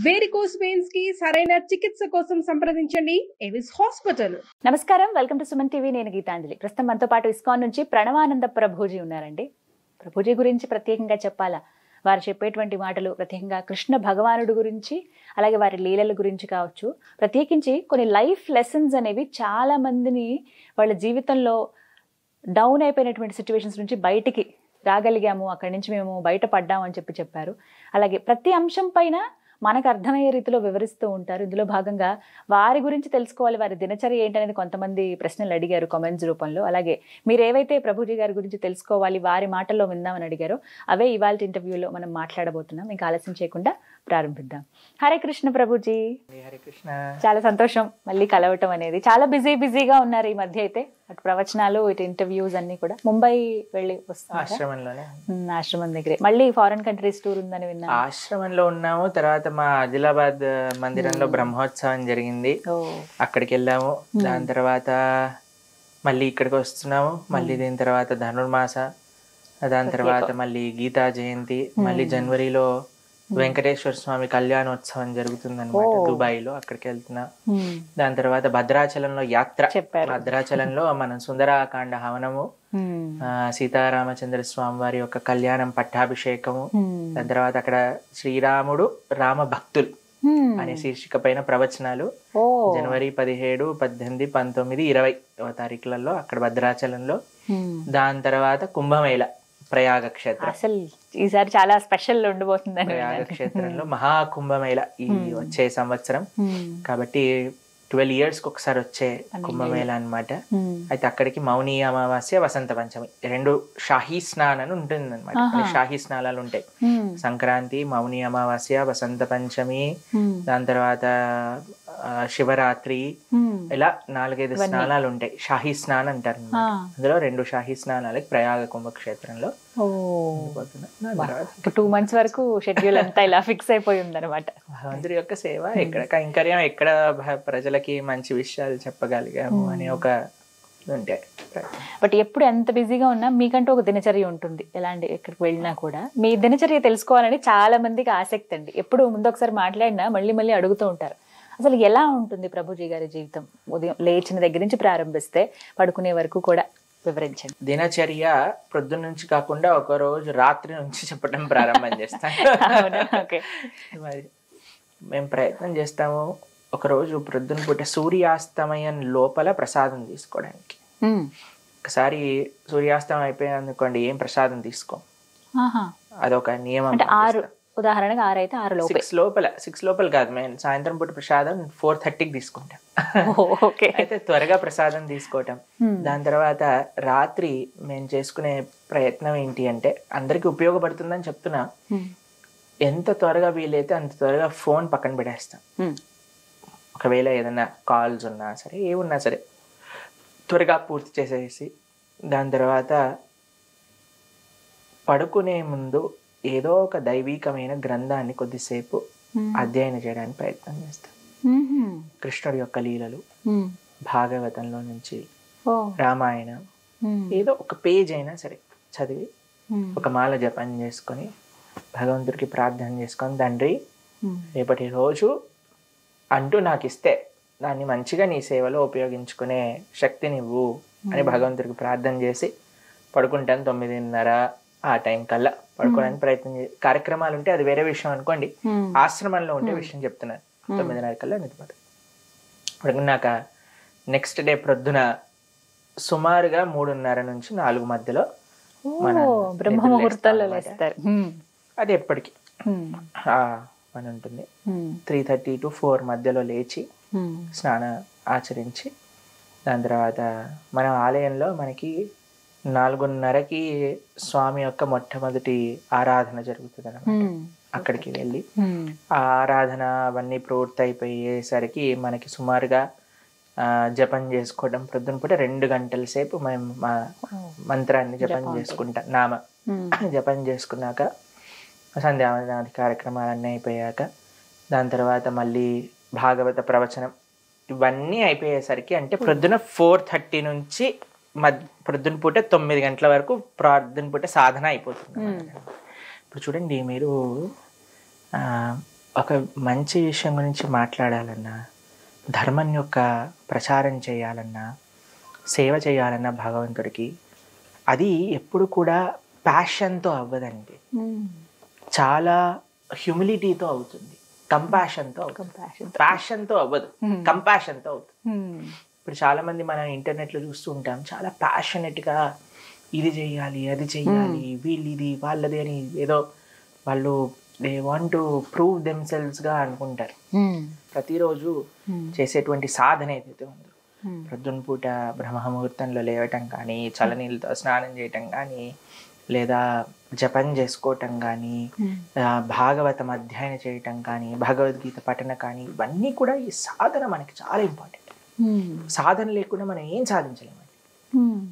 Varicose veins కి సరైన చికిత్స కోసం సంప్రదించండి ఎవిస్ హాస్పిటల్. నమస్కారం, వెల్కమ్ టు సుమన్ టీవీ. నేను గీతాంజలి. ప్రస్తుతం మనతో పాటు ఇస్కాన్ నుంచి ప్రణవానంద ప్రభుజీ ఉన్నారండి. ప్రభుజీ గురించి ప్రత్యేకంగా చెప్పాలా, వారు చెప్పేటువంటి మాటలు ప్రత్యేకంగా కృష్ణ భగవానుడు గురించి, అలాగే వారి లీలల గురించి కావచ్చు, ప్రత్యేకించి కొన్ని లైఫ్ లెసన్స్ అనేవి చాలా మందిని వాళ్ళ జీవితంలో డౌన్ అయిపోయినటువంటి సిచ్యువేషన్స్ నుంచి బయటికి రాగలిగాము, అక్కడి నుంచి మేము బయటపడ్డాము అని చెప్పారు. అలాగే ప్రతి అంశం పైన మనకు అర్థమయ్యే రీతిలో వివరిస్తూ ఉంటారు. ఇందులో భాగంగా వారి గురించి తెలుసుకోవాలి, వారి దినచర్య ఏంటనేది కొంతమంది ప్రశ్నలు అడిగారు కామెంట్స్ రూపంలో. అలాగే మీరు ఏవైతే ప్రభుజీ గారి గురించి తెలుసుకోవాలి, వారి మాటల్లో విందామని అడిగారో అవే ఇవాళ ఇంటర్వ్యూలో మనం మాట్లాడబోతున్నాం. ఇంకా ఆలస్యం చేయకుండా ప్రారంభిద్దాం. హరే కృష్ణ ప్రభుజీ. హరే కృష్ణ. చాలా సంతోషం మళ్ళీ కలవటం అనేది. చాలా బిజీగా ఉన్నారు ఈ మధ్య అయితే, అటు ప్రవచనాలు ఇటు ఇంటర్వ్యూస్ అన్ని కూడా. ముంబై వెళ్ళి వస్తాం, ఆశ్రమం దగ్గరే. మళ్ళీ ఫారెన్ కంట్రీస్ టూర్ ఉందని విన్నా. ఆశ్రమంలో ఉన్నాము. తర్వాత మా ఆదిలాబాద్ మందిరంలో బ్రహ్మోత్సవం జరిగింది, అక్కడికి వెళ్ళాము. దాని తర్వాత మళ్ళీ ఇక్కడికి వస్తున్నాము. మళ్ళీ దీని తర్వాత ధనుర్మాస, దాని తర్వాత మళ్ళీ గీతా జయంతి, మళ్ళీ జనవరిలో వెంకటేశ్వర స్వామి కళ్యాణోత్సవం జరుగుతుంది అనమాట దుబాయ్ లో, అక్కడికి వెళ్తున్నా. దాని తర్వాత భద్రాచలంలో యాత్ర. భద్రాచలంలో మనం సుందరాకాండ హవనము, సీతారామచంద్ర స్వామి వారి యొక్క కళ్యాణం పట్టాభిషేకము, దాని తర్వాత అక్కడ శ్రీరాముడు రామ భక్తులు అనే శీర్షిక పైన ప్రవచనాలు జనవరి 17, 18, 19, 20 తారీఖులలో అక్కడ భద్రాచలంలో. దాని తర్వాత కుంభమేళ ప్రయాగ క్షేత్రం. అసలు ఈసారి చాలా స్పెషల్ ఉండబోతుంది ప్రయాగ క్షేత్రంలో మహాకుంభమేళ ఈ వచ్చే సంవత్సరం. కాబట్టి 12 years కి ఒకసారి వచ్చే కుంభమేళ అన్నమాట. అయితే అక్కడికి మౌని అమావాస్య, వసంత పంచమి రెండు షాహీ స్నానం ఉంటుంది అనమాట. షాహీ స్నానాలు ఉంటాయి. సంక్రాంతి, మౌని అమావాస్య, వసంత పంచమి, దాని తర్వాత శివరాత్రి, ఇలా 4-5 స్నానాలు ఉంటాయి. షాహీ స్నానం అంటారు. అందులో 2 షాహీ స్నానాలకి ప్రయాగ కుంభక్షేత్రంలో 2 months వరకు షెడ్యూల్ అంతా ఇలా ఫిక్స్ అయిపోయి ఉంది అనమాట. భగవంతుడి యొక్క సేవ, ఎక్కడ కైంకర్యం, ఎక్కడ ప్రజలకి మంచి విషయాలు చెప్పగలిగాము అనే ఒక ఉంటాయి. బట్ ఎప్పుడు ఎంత బిజీగా ఉన్నా మీకంటూ ఒక దినచర్య ఉంటుంది. ఎలాంటి ఎక్కడికి వెళ్ళినా కూడా మీ దినచర్య తెలుసుకోవాలని చాలా మందికి ఆసక్తి అండి. ఎప్పుడు ముందు ఒకసారి మాట్లాడినా మళ్ళీ అడుగుతూ ఉంటారు, అసలు ఎలా ఉంటుంది ప్రభుజీ గారి జీవితం? ఉదయం లేచిన దగ్గర నుంచి ప్రారంభిస్తే పడుకునే వరకు కూడా వివరించండి. దినచర్య ప్రొద్దున నుంచి కాకుండా ఒక రోజు రాత్రి నుంచి చెప్పడం ప్రారంభం చేస్తాం. మరి మేము ప్రయత్నం చేస్తాము ఒక రోజు ప్రొద్దున పూట సూర్యాస్తమయం లోపల ప్రసాదం తీసుకోవడానికి. ఒకసారి సూర్యాస్తమయం అయిపోయిందనుకోండి, ఏం ప్రసాదం తీసుకో, అదొక నియమం. ఉదాహరణగా 6 అయితే 6 లోపల 6 లోపల కాదు, మేము సాయంత్రం పూట ప్రసాదం 4:30కి తీసుకుంటాం. అయితే త్వరగా ప్రసాదం తీసుకోవటం. దాని తర్వాత రాత్రి మేము చేసుకునే ప్రయత్నం ఏంటి అంటే, అందరికి ఉపయోగపడుతుందని చెప్తున్నా, ఎంత త్వరగా వీలైతే అంత త్వరగా ఫోన్ పక్కన పెట్టేస్తాం. ఒకవేళ ఏదైనా కాల్స్ ఉన్నా సరే, ఏమున్నా సరే త్వరగా పూర్తి చేసేసి, దాని తర్వాత పడుకునే ముందు ఏదో ఒక దైవీకమైన గ్రంథాన్ని కొద్దిసేపు అధ్యయనం చేయడానికి ప్రయత్నం చేస్తాం. కృష్ణుడి యొక్క లీలలు, భాగవతంలో నుంచి రామాయణం, ఏదో ఒక పేజ్ అయినా సరే చదివి ఒక మాల జపం చేసుకొని భగవంతుడికి ప్రార్థన చేసుకొని, తండ్రి రేపటి రోజు అంటూ నాకు ఇస్తే దాన్ని మంచిగా నీ సేవలో ఉపయోగించుకునే శక్తినివ్వు అని భగవంతుడికి ప్రార్థన చేసి పడుకుంటాను. 9:30 ఆ టైం కల్లా పడుకోవడానికి ప్రయత్నం కార్యక్రమాలు ఉంటే అది వేరే విషయం అనుకోండి. ఆశ్రమంలో ఉంటే విషయం చెప్తున్నాను. 9:30 కల్లా నిద్రపోతాను. పడుకున్నాక నెక్స్ట్ డే ప్రొద్దున సుమారుగా 3:30 నుంచి 4 మధ్యలో బ్రహ్మముహూర్తాల్లో అది ఎప్పటికీ పని ఉంటుంది. 3:30 to 4 మధ్యలో లేచి స్నానం ఆచరించి, దాని తర్వాత మన ఆలయంలో మనకి 4:30కి స్వామి యొక్క మొట్టమొదటి ఆరాధన జరుగుతుంది అన్నమాట. అక్కడికి వెళ్ళి ఆ ఆరాధన అవన్నీ పూర్తి అయిపోయేసరికి మనకి సుమారుగా జపం చేసుకోవడం, ప్రొద్దున పూట 2 గంటల సేపు మేము మా మంత్రాన్ని జపం చేసుకుంటాం. నామ జపం చేసుకున్నాక సంధ్యావందనాది కార్యక్రమాలన్నీ అయిపోయాక, దాని తర్వాత మళ్ళీ భాగవత ప్రవచనం ఇవన్నీ అయిపోయేసరికి, అంటే ప్రొద్దున 4:30 నుంచి ప్రొద్దున పూట 9 గంటల వరకు ప్రొద్దున పూట సాధన అయిపోతుంది. ఇప్పుడు చూడండి, మీరు ఒక మంచి విషయం గురించి మాట్లాడాలన్నా, ధర్మం యొక్క ప్రచారం చేయాలన్నా, సేవ చేయాలన్నా భగవంతుడికి అది ఎప్పుడు కూడా ప్యాషన్తో అవ్వదండి. చాలా హ్యూమిలిటీతో అవుతుంది, కంపాషన్తో అవుతుంది. ప్యాషన్తో అవ్వదు, కంపాషన్తో అవుతుంది. ఇప్పుడు చాలా మంది మనం ఇంటర్నెట్లో చూస్తూ ఉంటాం, చాలా ప్యాషనెట్గా ఇది చెయ్యాలి, అది చెయ్యాలి, వీళ్ళు ఇది వాళ్ళది అని ఏదో వాళ్ళు దే వాంట్ టు ప్రూవ్ దెమ్సెల్వ్స్గా అనుకుంటారు. ప్రతిరోజు చేసేటువంటి సాధన ఏదైతే ఉందో, ప్రొద్దున పూట బ్రహ్మముహూర్తంలో లేవటం కానీ, చల్లనీళ్ళతో స్నానం చేయటం కానీ, లేదా జపం చేసుకోవటం కానీ, భాగవతం అధ్యయనం చేయటం కానీ, భగవద్గీత పఠన కానీ, ఇవన్నీ కూడా ఈ సాధన మనకి చాలా ఇంపార్టెంట్. సాధన లేకుండా మనం ఏం సాధించలేమండి.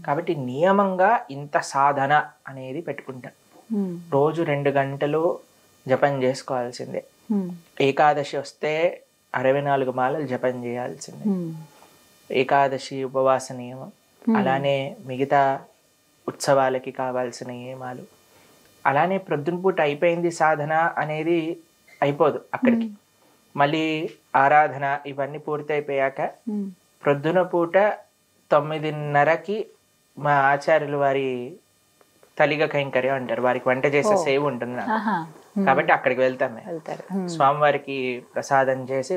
కాబట్టి నియమంగా ఇంత సాధన అనేది పెట్టుకుంటాం. రోజు 2 గంటలు జపం చేసుకోవాల్సిందే. ఏకాదశి వస్తే 64 మాలలు జపం చేయాల్సిందే. ఏకాదశి ఉపవాస నియమం, అలానే మిగతా ఉత్సవాలకి కావాల్సిన నియమాలు, అలానే ప్రొద్దున పూట అయిపోయింది సాధన అనేది అయిపోదు అక్కడికి. మళ్ళీ ఆరాధన ఇవన్నీ పూర్తి అయిపోయాక ప్రొద్దున పూట 9:30కి మా ఆచార్యులు వారి తలిగ కైంకర్యం అంటారు, వారికి వంట చేసే సేవ ఉంటుంది కాబట్టి అక్కడికి వెళ్తాం మేము. స్వామివారికి ప్రసాదం చేసి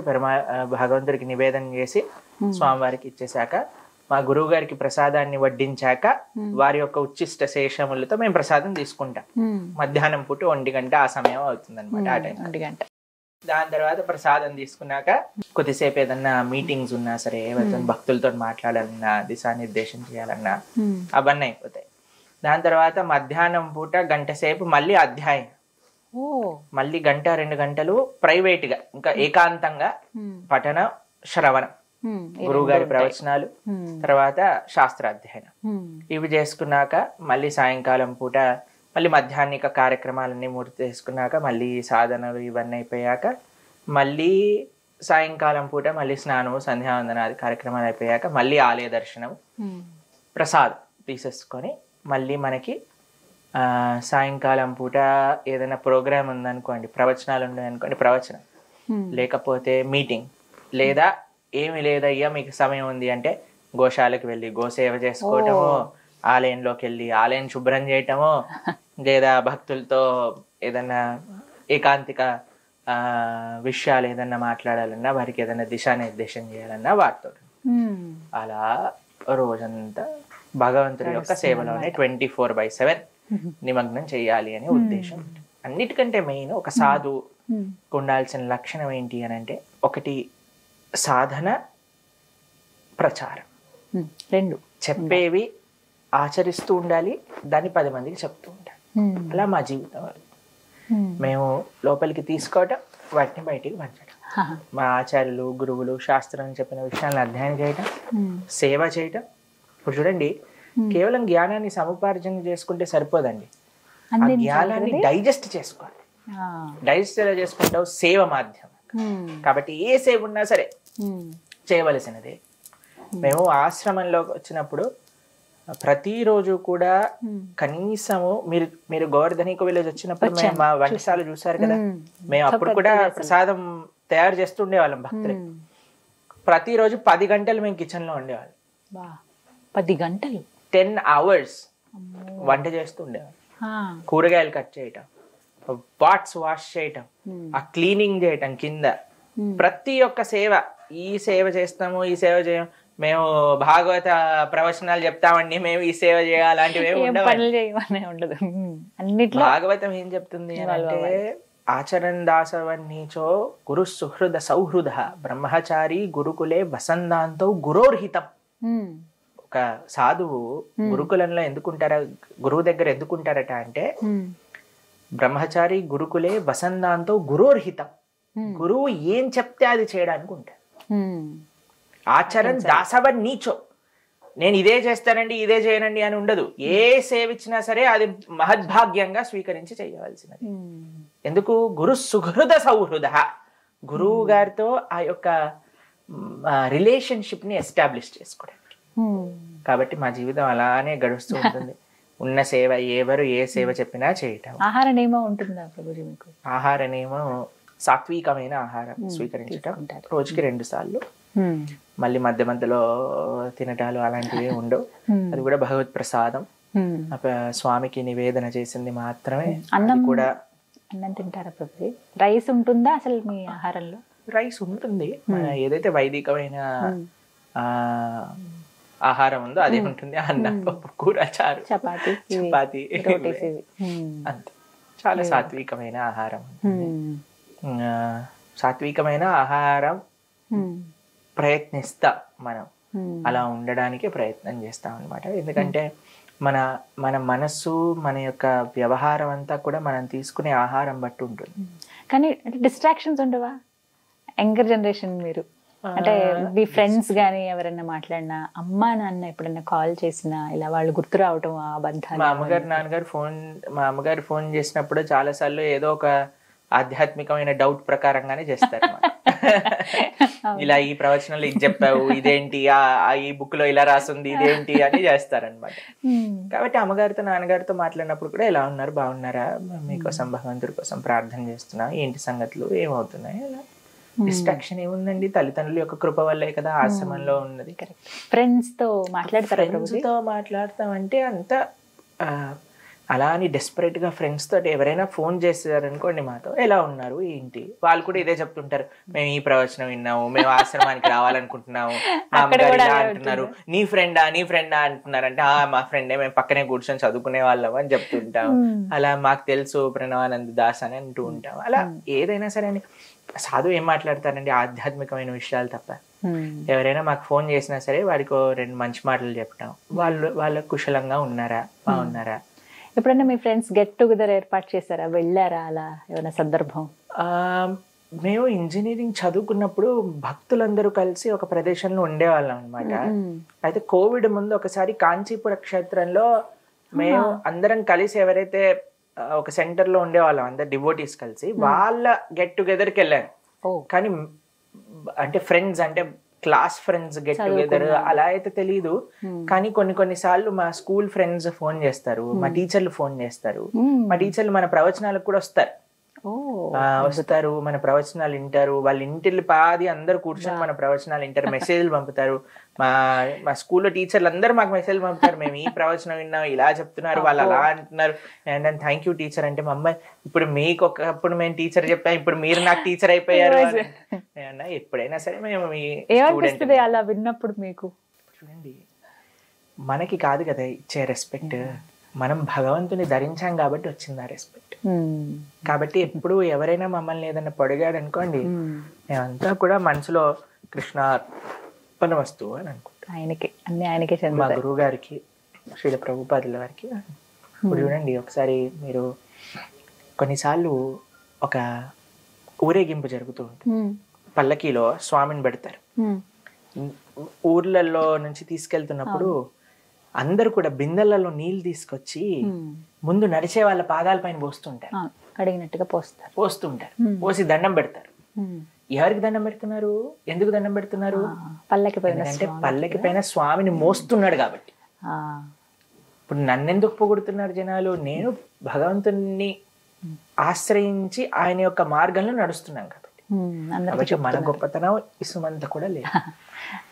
భగవంతుడికి నివేదన చేసి స్వామివారికి ఇచ్చేసాక, మా గురువు గారికి ప్రసాదాన్ని వడ్డించాక వారి యొక్క ఉచ్చిష్ట శేషములతో మేము ప్రసాదం తీసుకుంటాం. మధ్యాహ్నం పూట 1 గంట ఆ సమయం అవుతుంది అనమాట. ఆ టైం 1 గంట. దాని తర్వాత ప్రసాదం తీసుకున్నాక కొద్దిసేపు ఏదన్నా మీటింగ్స్ ఉన్నా సరే, భక్తులతో మాట్లాడాలన్నా, దిశానిర్దేశం చేయాలన్నా అవన్నీ అయిపోతాయి. దాని తర్వాత మధ్యాహ్నం పూట 1 గంట సేపు మళ్ళీ అధ్యాయం, మళ్ళీ 1-2 గంటలు ప్రైవేట్ గా ఇంకా ఏకాంతంగా పఠన శ్రవణం, గురువు గారి ప్రవచనాలు, తర్వాత శాస్త్రాధ్యయనం. ఇవి చేసుకున్నాక మళ్ళీ సాయంకాలం పూట మళ్ళీ మధ్యాహ్నిక కార్యక్రమాలన్నీ పూర్తి చేసుకున్నాక, మళ్ళీ సాధనలు ఇవన్నీ అయిపోయాక, మళ్ళీ సాయంకాలం పూట మళ్ళీ స్నానము, సంధ్యావందనాది కార్యక్రమాలు అయిపోయాక మళ్ళీ ఆలయ దర్శనం, ప్రసాదం తీసేసుకొని మళ్ళీ మనకి సాయంకాలం పూట ఏదైనా ప్రోగ్రామ్ ఉందనుకోండి, ప్రవచనాలు ఉన్నాయనుకోండి ప్రవచనం, లేకపోతే మీటింగ్, లేదా ఏమి లేదయ్యా మీకు సమయం ఉంది అంటే గోశాలకు వెళ్ళి గోసేవ చేసుకోవటము, ఆలయంలోకి వెళ్ళి ఆలయం శుభ్రం చేయటము, లేదా భక్తులతో ఏదన్నా ఏకాంతిక విషయాలు ఏదన్నా మాట్లాడాలన్నా, వారికి ఏదైనా దిశానిర్దేశం చేయాలన్నా వారితో అలా రోజంతా భగవంతుడి యొక్క సేవలోనే 24/7 నిమగ్నం చేయాలి అనే ఉద్దేశం. అన్నిటికంటే మెయిన్ ఒక సాధువు ఉండాల్సిన లక్షణం ఏంటి అని అంటే, ఒకటి సాధన, ప్రచారం, 2 చెప్పేవి ఆచరిస్తూ ఉండాలి, దాన్ని 10 మందికి చెప్తూ ఉండాలి. అలా మా జీవితం. మేము లోపలికి తీసుకోవటం, వాటిని బయటికి పంచడం. మా ఆచార్యులు, గురువులు శాస్త్రం చెప్పిన విషయాలను అధ్యయనం చేయటం, సేవ చేయటం. ఇప్పుడు చూడండి, కేవలం జ్ఞానాన్ని సముపార్జన చేసుకుంటే సరిపోదండి, ఆ జ్ఞానాన్ని డైజెస్ట్ చేసుకోవాలి. డైజెస్ట్ ఎలా చేసుకుంటావు? సేవ మాధ్యమం. కాబట్టి ఏ సేవ ఉన్నా సరే చేయవలసినదే. మేము ఆశ్రమంలోకి వచ్చినప్పుడు ప్రతిరోజు కూడా కనీసము మీరు గోవర్ధనిక విలేజ్ వచ్చినప్పుడు మేము మా వంటశాల చూసారు కదా, మేము అప్పుడు కూడా ప్రసాదం తయారు చేస్తుండే వాళ్ళం భక్తులు. ప్రతిరోజు 10 గంటలు మేము కిచెన్ లో ఉండేవాళ్ళం. 10 గంటలు 10 hours వంట చేస్తుండేవాళ్ళం. కూరగాయలు కట్ చేయటం, పాట్స్ వాష్ చేయటం, ఆ క్లీనింగ్ చేయటం కింద, ప్రతి ఒక్క సేవ. ఈ సేవ చేస్తాము, ఈ సేవ చేయం, మేము భాగవత ప్రవచనాలు చెప్తామండి, మేము ఈ సేవ చేయాలంటివి ఉండదు. భాగవతం ఏం చెప్తుంది అంటే, ఆచరణ దాసవన్నీచో గురు సుహృద సౌహృద బ్రహ్మచారి గురుకులే వసందాంతో గురోర్హితం. ఒక సాధువు గురుకులంలో ఎందుకుంటారా, గురువు దగ్గర ఎందుకుంటారట అంటే, బ్రహ్మచారి గురుకులే వసందాంతో గురోర్హితం. గురువు ఏం చెప్తే అది చేయడానికి ఉంటారు. ఆచరణ దాసవన్ నీచో, నేను ఇదే చేస్తానండి ఇదే చేయనండి అని ఉండదు. ఏ సేవ ఇచ్చినా సరే అది మహద్భాగ్యంగా స్వీకరించి చేయవలసినది. ఎందుకు? గురు సుహృద సౌహృద, గురువు గారితో ఆ యొక్క రిలేషన్షిప్ ని ఎస్టాబ్లిష్ చేసుకోవడానికి. కాబట్టి మా జీవితం అలానే గడుస్తూ ఉంటుంది. ఉన్న సేవ, ఎవరు ఏ సేవ చెప్పినా చేయటం. ఆహార నియమం ఉంటుందా ప్రభుజీ మీకు? ఆహార నియమం సాత్వికమైన ఆహారం స్వీకరించటం, రోజుకి 2 సార్లు. మళ్ళీ మధ్య మధ్యలో తినటాలు అలాంటివి ఉండవు. అది కూడా భగవత్ ప్రసాదం, స్వామికి నివేదన చేసింది మాత్రమే. అన్నం కూడా అన్నం తింటారా ప్రభుజీ? రైస్ ఉంటుందా అసలు మీ ఆహారంలో? రైస్ ఉంటుంది, ఏదైతే వైదికమైన ఆహారం ఉందో అదే ఉంటుంది. అన్నం, పప్పు, కూర, చారు, చపాతి అంతే. చాలా సాత్వికమైన ఆహారం. సాత్వికమైన ఆహారం ప్రయత్నిస్తా మనం, అలా ఉండడానికి ప్రయత్నం చేస్తాం అన్నమాట. ఎందుకంటే మన మన మనస్సు, మన యొక్క వ్యవహారం అంతా కూడా మనం తీసుకునే ఆహారం బట్టి ఉంటుంది. కానీ డిస్ట్రాక్షన్స్ ఉండవా? యంగర్ జనరేషన్ మీరు, అంటే మీ ఫ్రెండ్స్ కానీ ఎవరైనా మాట్లాడినా, అమ్మా నాన్న ఎప్పుడైనా కాల్ చేసినా ఇలా వాళ్ళు గుర్తు రావటం ఆ బంధాలు? మా అమ్మగారు ఫోన్ చేసినప్పుడు చాలా సార్లు ఏదో ఒక ఆధ్యాత్మికమైన డౌట్ ప్రకారంగానే చేస్తారు. ఇలా ఈ ప్రవచనంలో ఇది చెప్పావు, ఇదేంటి, ఈ బుక్ లో ఇలా రాసింది ఇదేంటి అని చేస్తారనమాట. కాబట్టి అమ్మగారితో నాన్నగారితో మాట్లాడినప్పుడు కూడా ఎలా ఉన్నారు, బాగున్నారా, మీకోసం భగవంతుడి కోసం ప్రార్థన చేస్తున్నా, ఏంటి సంగతులు, ఏమవుతున్నాయి, అలా. డిస్ట్రాక్షన్ ఏముందండి, తల్లిదండ్రుల యొక్క కృప వల్లే కదా ఆశ్రమంలో ఉన్నది. ఫ్రెండ్స్ తో మాట్లాడతామంటే అంత అలా అని డెస్పరేట్ గా ఫ్రెండ్స్ తోటి ఎవరైనా ఫోన్ చేశారనుకోండి మాతో, ఎలా ఉన్నారు ఏంటి, వాళ్ళు కూడా ఇదే చెప్తుంటారు, మేము ఈ ప్రవచనం విన్నాము, మేము ఆశ్రమానికి రావాలనుకుంటున్నాము, మా అమ్మగారు ఇలా అంటున్నారు, నీ ఫ్రెండా అంటున్నారంటే, మా ఫ్రెండే, మేము పక్కనే కూర్చొని చదువుకునే వాళ్ళం అని చెప్తుంటాం. అలా మాకు తెలుసు ప్రణవానంద దాస్ అని అంటూ ఉంటాం. అలా ఏదైనా సరే అని సాధు ఏం మాట్లాడతారండి, ఆధ్యాత్మికమైన విషయాలు తప్ప. ఎవరైనా మాకు ఫోన్ చేసినా సరే వాడికి 2 మంచి మాటలు చెప్పటం, వాళ్ళ కుశలంగా ఉన్నారా, బాగున్నారా. ఎప్పుడైనా మీ ఫ్రెండ్స్ గెట్ టుగెదర్ ఏర్పాటు చేశారా, వెళ్ళారా అలా ఏమైనా సందర్భం? మేము ఇంజనీరింగ్ చదువుకున్నప్పుడు భక్తులందరూ కలిసి ఒక ప్రదేశంలో ఉండేవాళ్ళం అనమాట. అయితే కోవిడ్ ముందు ఒకసారి కాంచీపుర క్షేత్రంలో మేము అందరం కలిసి, ఎవరైతే ఒక సెంటర్ లో ఉండేవాళ్ళం అందరు డివోటీస్ కలిసి, వాళ్ళ గెట్ టుగెదర్కి వెళ్ళాను. కానీ అంటే ఫ్రెండ్స్, అంటే క్లాస్ ఫ్రెండ్స్ గెట్ టుగెదర్ అలా అయితే తెలీదు. కానీ కొన్ని సార్లు మా స్కూల్ ఫ్రెండ్స్ ఫోన్ చేస్తారు, మా టీచర్లు ఫోన్ చేస్తారు. మా టీచర్లు మన ప్రవచనాలకు కూడా వస్తారు, మన ప్రవచనాలు వింటారు. వాళ్ళ ఇంటిల్లి పాది అందరు కూర్చొని మన ప్రవచనాలు వింటారు, మెసేజ్లు పంపుతారు. మా స్కూల్లో టీచర్లు అందరూ మాకు మెసేజ్ పంపుతారు, మేము ఈ ప్రవచనం విన్నాం, ఇలా చెప్తున్నారు, వాళ్ళు అలా అంటున్నారు. అండ్ థ్యాంక్ యూ టీచర్ అంటే, మా అమ్మాయి ఇప్పుడు మీకు ఒకప్పుడు మేము టీచర్ చెప్పాం, ఇప్పుడు మీరు నాకు టీచర్ అయిపోయారు. ఎప్పుడైనా సరే మేము అలా విన్నప్పుడు మీకు చూడండి, మనకి కాదు కదా ఇచ్చే రెస్పెక్ట్, మనం భగవంతుని ధరించాం కాబట్టి వచ్చింది ఆ రెస్పెక్ట్. కాబట్టి ఎప్పుడు ఎవరైనా మమ్మల్ని ఏదైనా పొడిగాడు అనుకోండి, మేమంతా కూడా మనసులో కృష్ణ వస్తువు అని అనుకుంటాం. ఆయనకే మా గురువు గారికి, శ్రీల ప్రభుపాదుల వారికి. ఇప్పుడు చూడండి, ఒకసారి మీరు కొన్నిసార్లు ఒక ఊరేగింపు జరుగుతూ ఉంటుంది, పల్లకీలో స్వామిని పెడతారు. ఊర్లలో నుంచి తీసుకెళ్తున్నప్పుడు అందరు కూడా బిందెలలో నీళ్లు తీసుకొచ్చి ముందు నడిచే వాళ్ళ పాదాల పైన పోస్తుంటారు, అడిగినట్టుగా పోస్తుంటారు, పోసి దండం పెడతారు. ఎవరికి దండం పెడుతున్నారు, ఎందుకు దండం పెడుతున్నారు? అంటే పల్లకి పైన స్వామిని మోస్తున్నాడు కాబట్టి. ఇప్పుడు నన్నెందుకు పొగుడుతున్నారు జనాలు? నేను భగవంతుని ఆశ్రయించి ఆయన యొక్క మార్గంలో నడుస్తున్నాం కాబట్టి. కాబట్టి మన గొప్పతనం ఇసుమంతా కూడా లేదు.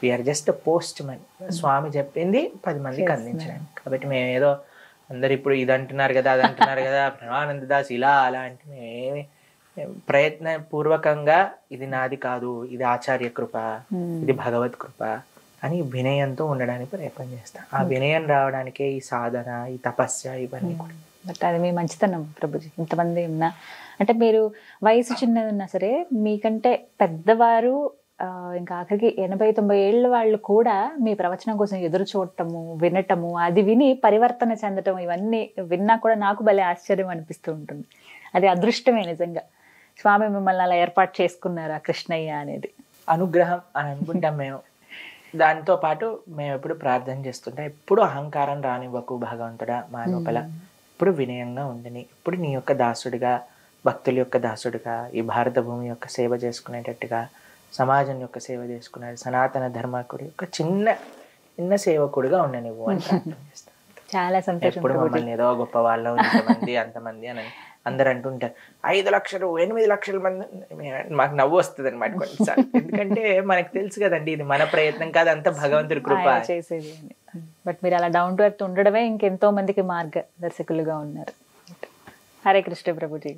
We are just post Mann. స్వామి చెప్పింది 10 మందికి అందించడానికి. కాబట్టి మేము ఏదో అందరు ఇప్పుడు ఇది అంటున్నారు కదా, అది అంటున్నారు కదా, ప్రణవానంద దాస్ ఇలా అలా అంటే మేమేమి ప్రయత్న పూర్వకంగా ఇది నాది కాదు, ఇది ఆచార్య కృప, ఇది భగవత్ కృప అని వినయంతో ఉండడానికి ప్రయత్నం చేస్తాం. ఆ వినయం రావడానికే ఈ సాధన, ఈ తపస్య, ఇవన్నీ కూడా. బట్ అది మీ మంచితనం ప్రభుజీ. ఇంతమంది ఉన్నా, అంటే మీరు వయసు చిన్నది ఉన్నా సరే మీకంటే పెద్దవారు, ఇంకా ఆఖరికి 80-90 ఏళ్ళ వాళ్ళు కూడా మీ ప్రవచనం కోసం ఎదురు చూడటము, వినటము, అది విని పరివర్తన చెందటం, ఇవన్నీ విన్నా కూడా నాకు భలే ఆశ్చర్యం అనిపిస్తూ ఉంటుంది. అది అదృష్టమే నిజంగా. స్వామి మిమ్మల్ని అలా ఏర్పాటు చేసుకున్నారు, ఆ కృష్ణయ్య అనేది అనుగ్రహం అని అనుకుంటాం మేము. దాంతో పాటు మేము ఎప్పుడు ప్రార్థన చేస్తుంటాం, ఎప్పుడు అహంకారం రానివ్వకు భగవంతుడా, మా లోపల ఇప్పుడు వినయంగా ఉండని, ఇప్పుడు నీ యొక్క దాసుడిగా, భక్తుల యొక్క దాసుడిగా, ఈ భారత భూమి యొక్క సేవ చేసుకునేటట్టుగా, సమాజం యొక్క సేవ చేసుకునే సనాతన ధర్మకుడి యొక్క చిన్న సేవకుడిగా ఉండనివ్వు అని ప్రార్థన చేస్తాను. చాలా సంతోషం. ఎప్పుడు మమ్మల్ని ఏదో గొప్ప వాళ్ళు ఇంతమంది అంతమంది అని అందరు అంటుంటారు 5 లక్షలు 8 లక్షల మంది, మాకు నవ్వు వస్తుంది అనమాట కొన్నిసార్లు. ఎందుకంటే మనకు తెలుసు కదండి ఇది మన ప్రయత్నం కాదు, అంత భగవంతుడి కృప చేసేది అని. బట్ మీరు అలా డౌన్ టు ఎర్త్ ఉండడమే ఇంకెంతో మందికి మార్గదర్శకులుగా ఉన్నారు. హరే కృష్ణ ప్రభుజీ.